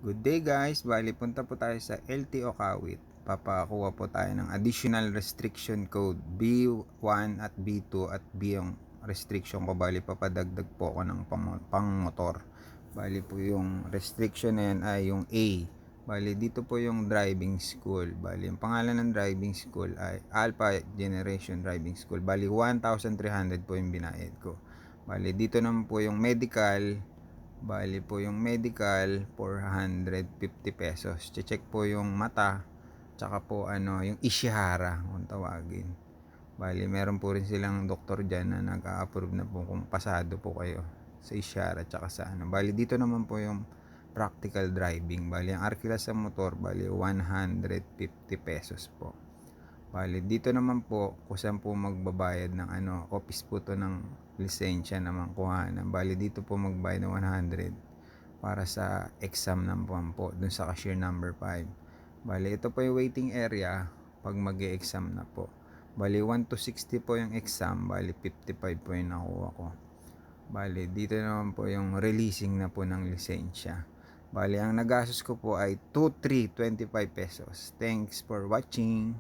Good day guys, bali punta po tayo sa LTO Kawit. Papakuha po tayo ng additional restriction code B1 at B2 at B yung restriction ko. Bali papadagdag po ako ng pang motor. Bali po yung restriction na yan ay yung A. Bali dito po yung driving school. Bali yung pangalan ng driving school ay Alpha Generation Driving School. Bali 1,300 po yung binayad ko. Bali dito naman po yung medical. Bali po yung medical 450 pesos. Check po yung mata, tsaka po yung Ishihara kung tawagin. Bali meron po rin silang doktor diyan na nag-a-approve na po kung pasado po kayo sa Ishihara tsaka sa Bali dito naman po yung practical driving. Bali ang arkila sa motor bali 150 pesos po. Bali dito naman po kung saan po magbabayad ng office po to ng lisensya naman kuhanan. Bali dito po magbayad ng 100 para sa exam ng po dun sa cashier number 5. Bali ito po yung waiting area pag mag-e-exam na po. Bali 1 to 60 po yung exam, bali 55 po yung nakuha ko. Bali dito naman po yung releasing na po ng lisensya. Bali ang nagastos ko po ay 2,325 pesos. Thanks for watching.